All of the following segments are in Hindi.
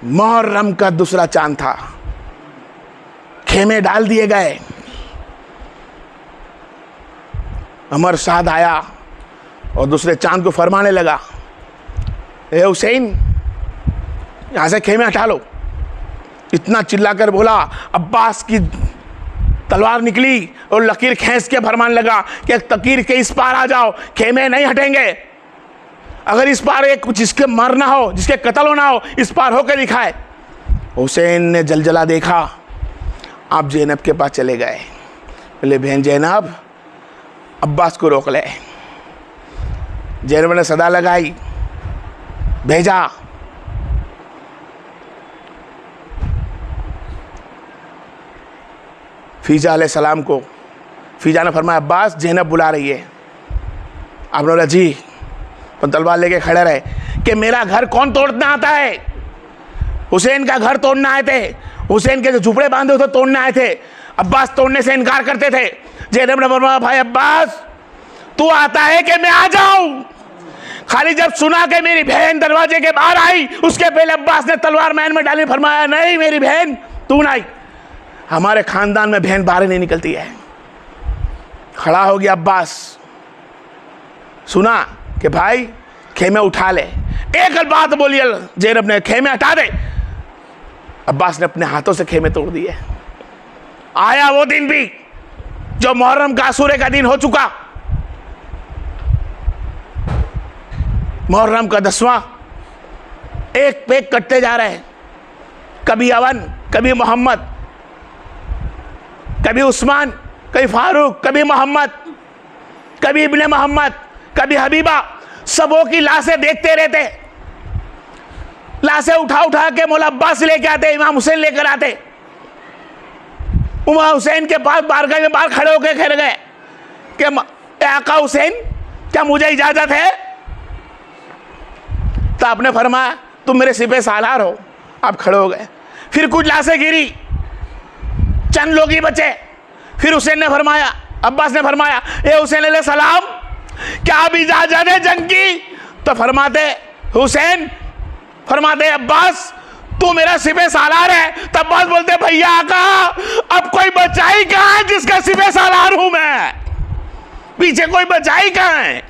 मुहर्रम का दूसरा चांद था, खेमे डाल दिए गए। अमर साद आया और दूसरे चांद को फरमाने लगा, ए हुसैन, यहाँ से खेमे हटा लो। इतना चिल्लाकर बोला, अब्बास की तलवार निकली और लकीर खींच के फरमाने लगा कि तकीर के इस पार आ जाओ, खेमे नहीं हटेंगे। अगर इस पार एक जिसके मरना हो, जिसके कत्ल होना हो, इस पार होकर दिखाए। हुसैन ने जलजला देखा, आप ज़ैनब के पास चले गए। बोले, बहन ज़ैनब, अब्बास को रोक ले। ज़ैनब ने सदा लगाई, भेजा। फीजा अलैहिस्सलाम को, फीजा ने फरमाया, अब्बास ज़ैनब बुला रही है। आपने बोला जी, तो तलवार लेके खड़े रहे कि मेरा घर कौन तोड़ना आता है? हुसैन का घर तोड़ना आए थे, हुसैन के जो झुपड़े बांधे होते तोड़ने आए थे। अब्बास तोड़ने से इनकार करते थे। ज़ैनब ने फरमाया, भाई अब्बास, तू आता है कि मैं आ जाऊं? खाली जब सुना कि मेरी बहन दरवाजे के बाहर आई, उसके पहले अब्बास ने तलवार मैन में डाली। फरमाया, नहीं मेरी बहन तू नहीं, हमारे खानदान में बहन बाहर नहीं निकलती है। खड़ा हो गया अब्बास, सुना कि भाई खेमे उठा ले। एक बात बोली ज़ैनब ने, खेमे हटा दे। अब्बास ने अपने हाथों से खेमे तोड़ दिए। आया वो दिन भी जो मुहर्रम का आशूरे का दिन हो चुका। मुहर्रम का 10वां, एक पे एक कटते जा रहे हैं। कभी अवन, कभी मोहम्मद, कभी उस्मान, कभी फारूक, कभी मोहम्मद, कभी इब्ने मोहम्मद, कभी हबीबा। सबों की लाशें देखते रहते। लाशें उठा उठा के मौला अब्बास लेके आते, इमाम हुसैन लेकर आते। इमाम हुसैन के पास बारगाह में बाहर खड़े होकर कह गए कि आका हुसैन, क्या मुझे इजाजत है? तो आपने फरमाया, तुम मेरे सिपे सालार हो। आप खड़े हो गए। फिर कुछ लाशें गिरी, चंद लोग ही बचे। फिर हुसैन ने फरमाया, अब्बास ने फरमाया, ए हुसैन अलैहिस्सलाम, क्या अब इजाजत है जंग की? तो फरमाते हुसैन, फरमाते अब्बास, तू मेरा सिपे सालार है। तब अब्बास बोलते, भैया आका, अब कोई बचा ही कहां है जिसका सिपे सालार हूं मैं? पीछे कोई बचा ही कहां है?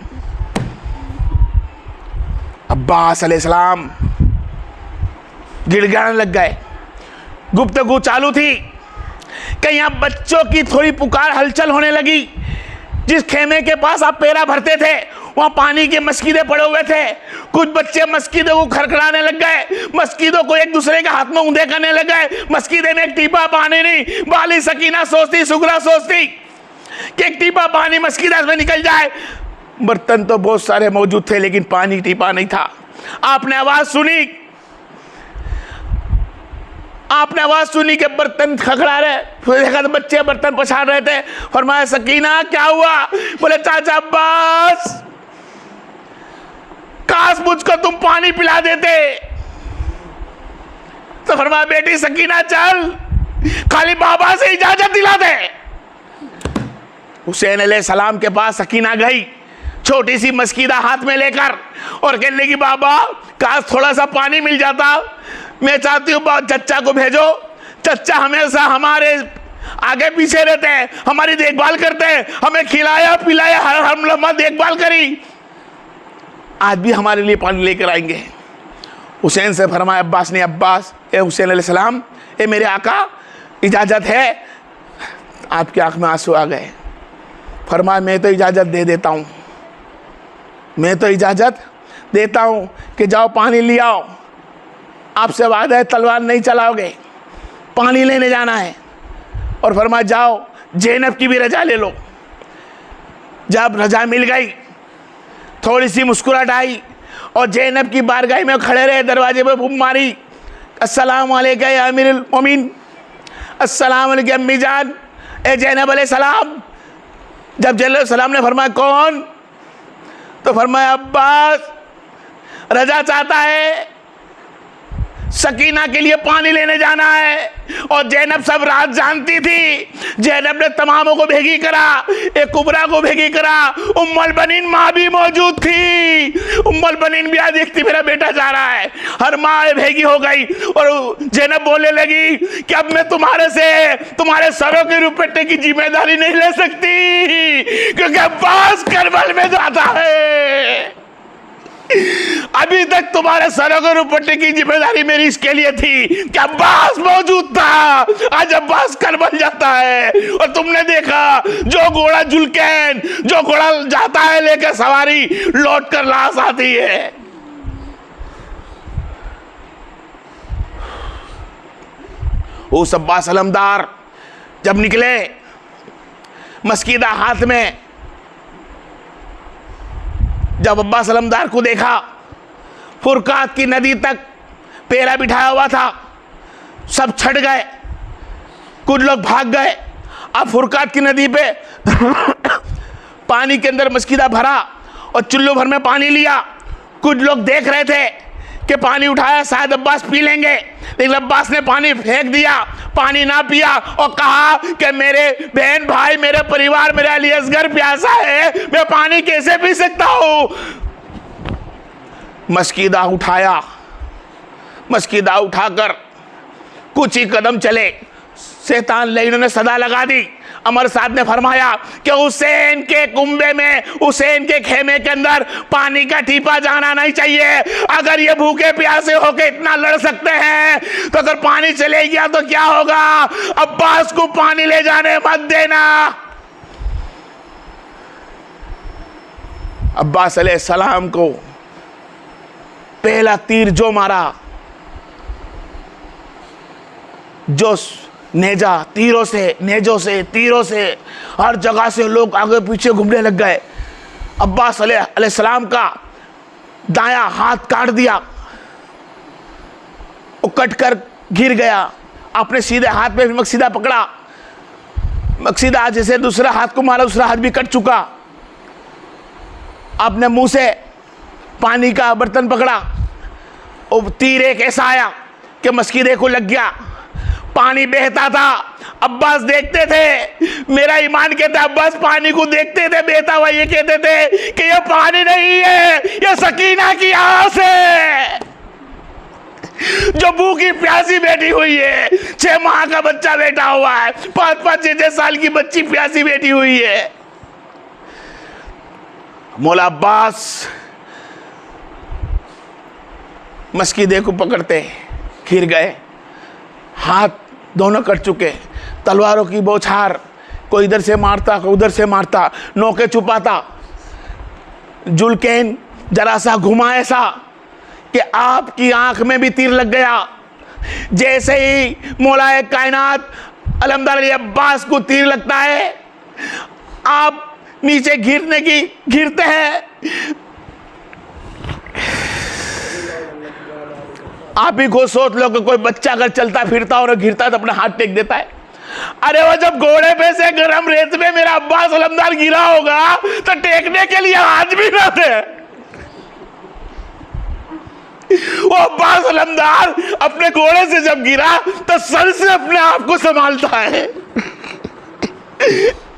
अब्बास अलैहिस्सलाम गिड़गिड़ाने लग गए। गुफ्तगू चालू थी कि यहाँ बच्चों की थोड़ी पुकार, हलचल होने लगी। जिस खेमे के पास आप पेरा भरते थे, वहाँ पानी के मस्कीदे पड़े हुए थे। कुछ बच्चे मस्कीदों को खड़खड़ाने लग गए, मस्कीदों को एक दूसरे के हाथ में ऊंधे करने लग गए। मस्कीदे में एक टीपा पानी नहीं। बाली सकीना सोचती, सुगरा सोचती कि एक टीपा पानी मस्कीदा में निकल जाए। बर्तन तो बहुत सारे मौजूद थे, लेकिन पानी टीपा नहीं था। आपने आवाज सुनी, आपने आवाज सुनी कि बर्तन खखड़ा रहे। फिर देखा तो बच्चे बर्तन पछाड़ रहे थे। फरमाया, सकीना क्या हुआ? बोले, चाचा अब्बास, काश मुझको तुम पानी पिला देते। तो फरमाया, बेटी सकीना चल, खाली बाबा से इजाजत दिला दे। हुसैन अलैहिस्सलाम के पास सकीना गई, छोटी सी मस्कीदा हाथ में लेकर, और कहने लगी, बाबा काश थोड़ा सा पानी मिल जाता। मैं चाहती हूँ चच्चा को भेजो। चच्चा हमेशा हमारे आगे पीछे रहते हैं, हमारी देखभाल करते हैं, हमें खिलाया पिलाया, हर लम्हा देखभाल करी। आज भी हमारे लिए पानी लेकर आएंगे। हुसैन से फरमाया अब्बास ने, अब्बास, ए हुसैन अलैहिस्सलाम, ए मेरे आका, इजाज़त है? आपकी आंख में आंसू आ गए। फरमाया, मैं तो इजाज़त दे देता हूँ, मैं तो इजाज़त देता हूँ कि जाओ पानी ले आओ। आपसे वादा है तलवार नहीं चलाओगे, पानी लेने जाना है। और फरमाया, जाओ ज़ैनब की भी रजा ले लो। जब रजा मिल गई, थोड़ी सी मुस्कुराहट आई और ज़ैनब की बारगाह में खड़े रहे, दरवाजे पे बूम मारी, अस्सलाम वालेकुम या अमीरुल मोमिन, अस्सलाम वालेकुम अम्मी जान, ए ज़ैनब अलैहिस्सलाम। जब ज़ैनब अलैहिस्सलाम ने फरमाया, कौन? तो फरमाया, अब्बास रजा चाहता है। सकीना के लिए पानी लेने जाना है। और जैनब सब रात जानती थी। जैनब ने तमामों को भेगी करा, एक कुबरा को भेगी करा। उम्मुल बनीन माँ भी मौजूद थी। उम्मुल बनीन भी आज देखती मेरा बेटा जा रहा है। हर माँ भेगी हो गई और जैनब बोलने लगी कि अब मैं तुम्हारे सरों के रुपये की जिम्मेदारी नहीं ले सकती, क्योंकि अब्बास करबल में जाता है। अभी तक तुम्हारे सरों के रुपये की जिम्मेदारी मेरी इसके लिए थी कि अब्बास मौजूद था। आज अब्बास करबल जाता है और तुमने देखा जो घोड़ा जुल्कैन, जो घोड़ा जाता है लेकर सवारी, लौट कर लाश आती है। उस अब्बास अलमदार जब निकले, मस्कीदा हाथ में, जब अब्बास अलमदार को देखा, फुरकात की नदी तक पेरा बिठाया हुआ था, सब छट गए, कुछ लोग भाग गए। अब फुरकात की नदी पे पानी के अंदर मस्कीदा भरा और चुल्लू भर में पानी लिया। कुछ लोग देख रहे थे कि पानी उठाया शायद अब्बास पी लेंगे, लेकिन अब्बास ने पानी फेंक दिया, पानी ना पिया और कहा कि मेरे बहन भाई, मेरे परिवार, मेरा अली असगर प्यासा है, मैं पानी कैसे पी सकता हूं। मस्कीदा उठाया, मस्कीदा उठाकर कुछ ही कदम चले, शैतान लईनों ने सदा लगा दी। अमर साहब ने फरमाया कि हुसैन के कुंबे में, हुसैन के खेमे के अंदर पानी का टीपा जाना नहीं चाहिए। अगर ये भूखे प्यासे होके इतना लड़ सकते हैं तो अगर पानी चले गया तो क्या होगा। अब्बास को पानी ले जाने मत देना। अब्बास अलैहिस्सलाम को पहला तीर जो मारा, जो नेजा, तीरों से, नेजों से, तीरों से, हर जगह से लोग आगे पीछे घूमने लग गए। अब्बास अलैहिस्सलाम का दायां हाथ काट दिया, वो कट कर गिर गया। अपने सीधे हाथ में मकसीदा पकड़ा, मकसीदा जैसे दूसरा हाथ को मारा, दूसरा हाथ भी कट चुका। अपने मुंह से पानी का बर्तन पकड़ा, और तीर एक ऐसा आया कि मस्कीदे को लग गया। पानी बहता था, अब्बास देखते थे, मेरा ईमान कहता है अब्बास पानी को देखते थे बहता हुआ, ये कहते थे कि ये पानी नहीं है, ये सकीना की आस है जो भूखी प्यासी बैठी हुई है। 6 माह का बच्चा बैठा हुआ है, 5-5, 6-6 साल की बच्ची प्यासी बैठी हुई है। मौला अब्बास मस्कीदे को पकड़ते गिर गए, हाथ दोनों कट चुके, तलवारों की बौछार, कोई इधर से मारता, कोई उधर से मारता, नोके छुपाता। जुल्कैन जरा सा घुमा ऐसा कि आपकी आंख में भी तीर लग गया। जैसे ही मौलाए कायनात अलमदार अली अब्बास को तीर लगता है, आप नीचे गिरते हैं। आप ही को सोच लो कि कोई बच्चा अगर चलता फिरता और गिरता तो अपना हाथ टेक देता है। अरे वो जब घोड़े पे से गरम रेत में मेरा अब्बास अलमदार गिरा होगा तो टेकने के लिए हाथ भी ना थे। वो अब्बास अलमदार अपने घोड़े से जब गिरा तो सर से अपने आप को संभालता है,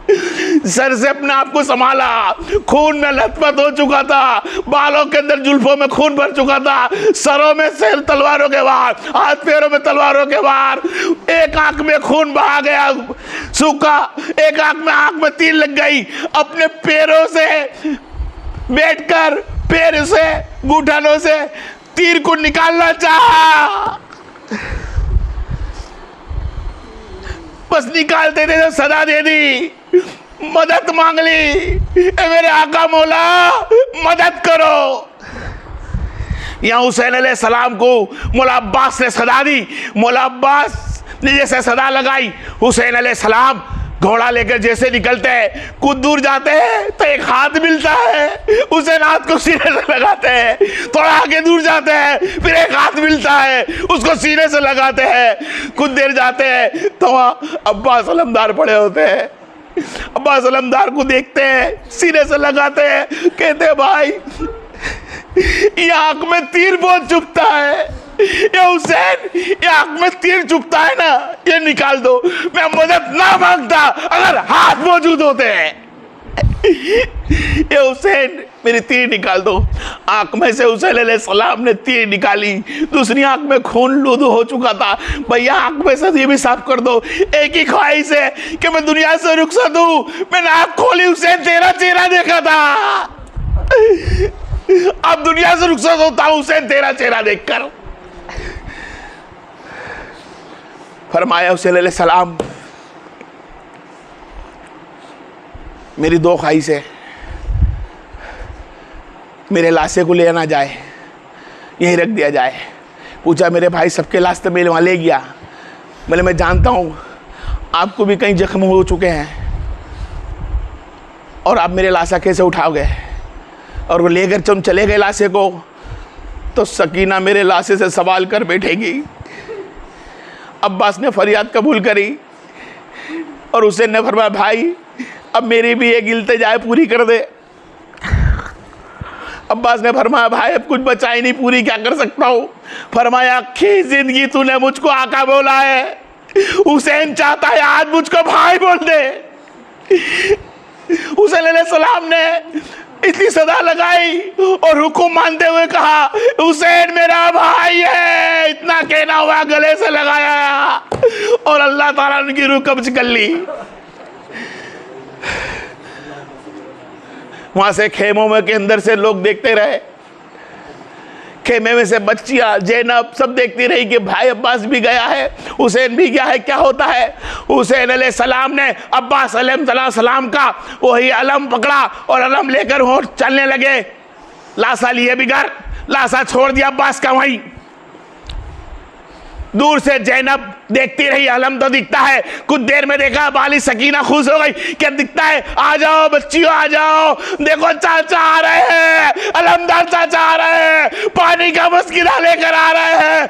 सर से अपने आप को संभाला। खून में लथपथ हो चुका था, बालों के अंदर जुल्फों में खून भर चुका था, सरों में सिर तलवारों के वार, हाथ पैरों में तलवारों के वार। एक आंख में खून बहा गया सूखा, एक आंख में तीर लग गई। अपने पैरों से बैठकर पैर से घुटनों से तीर को निकालना चाहा, बस निकालते थे तो सदा दे दी, मदद मांग ली, ए मेरे आका मौला मदद करो। यहाँ हुसैन अलैहिस्सलाम को मौला अब्बास ने सदा दी। मौला अब्बास ने जैसे सदा लगाई, हुसैन अलैहिस्सलाम घोड़ा लेकर जैसे निकलते हैं, कुछ दूर जाते हैं तो एक हाथ मिलता है, हुसैन हाथ को सीने से लगाते हैं। थोड़ा आगे दूर जाते हैं, फिर एक हाथ मिलता है, उसको सीने से लगाते हैं। कुछ देर जाते हैं तो वहाँ अब्बास अलमदार पड़े होते हैं। अब्बास अलमदार को देखते हैं, सीने से लगाते हैं, कहते हैं भाई ये आंख में तीर बहुत चुभता है, ये हुसैन, ये आंख में तीर चुभता है ना, ये निकाल दो। मैं मदद ना मांगता अगर हाथ मौजूद होते हैं। ये हुसैन, मेरी तीर निकाल दो। आंख में से हुसैन अलैहिस्सलाम ने तीर निकाली, दूसरी आंख में खून लूदू हो चुका था। भैया आंख में से ये भी साफ कर दो। एक ही ख्वाहिश है कि मैं दुनिया से रुखसत हूं। मैंने आंख खोली, हुसैन तेरा चेहरा देखा था। अब दुनिया से रुखसत होता हूं हुसैन तेरा चेहरा देखकर। फरमाया हुसैन अलैहिस्सलाम, मेरी दो ख्वाहिश है, मेरे लाशे को ले ना जाए, यहीं रख दिया जाए। पूछा मेरे भाई सबके लाश तो मेरे वहाँ ले गया। बोले मैं जानता हूँ आपको भी कहीं जख्म हो चुके हैं और आप मेरे लाशा कैसे उठाओगे। और वो लेकर तुम चले गए लाशे को तो सकीना मेरे लाशे से सवाल कर बैठेगी। अब्बास ने फरियाद कबूल करी और हुसैन ने फरमाया भाई अब मेरी भी एक इल्तिजा पूरी कर दे। अब्बास ने फरमाया भाई अब कुछ बचा ही नहीं, पूरी क्या कर सकता हूँ। फरमाया आखी जिंदगी तूने मुझको आका बोला है, हुसैन चाहता है आज मुझको भाई बोल दे। हुसैन अलैहिस्सलाम ने इतनी सदा लगाई और हुक्म मानते हुए कहा हुसैन मेरा भाई है। इतना कहना हुआ, गले से लगाया और अल्लाह ताला ने उनकी रूह कब्ज कर ली। वहां से खेमों में के अंदर से लोग देखते रहे, खेमे में से बच्चियां जैनब सब देखती रही कि भाई अब्बास भी गया है, हुसैन भी गया है, क्या होता है। हुसैन अलैहिस्सलाम ने अब्बास अलैहिस्सलाम का वही अलम पकड़ा और अलम लेकर वो चलने लगे। लाशा लिए बिगर, लाशा छोड़ दिया अब्बास का वहीं। दूर से जैनब देखती रही, अलम तो दिखता है। कुछ देर में देखा बाली सकीना खुश हो गई, क्या दिखता है, आ जाओ बच्चियों आ जाओ, देखो चाचा आ रहे हैं, अलमदार चाचा आ रहे हैं, पानी का मस्किना लेकर आ रहे हैं।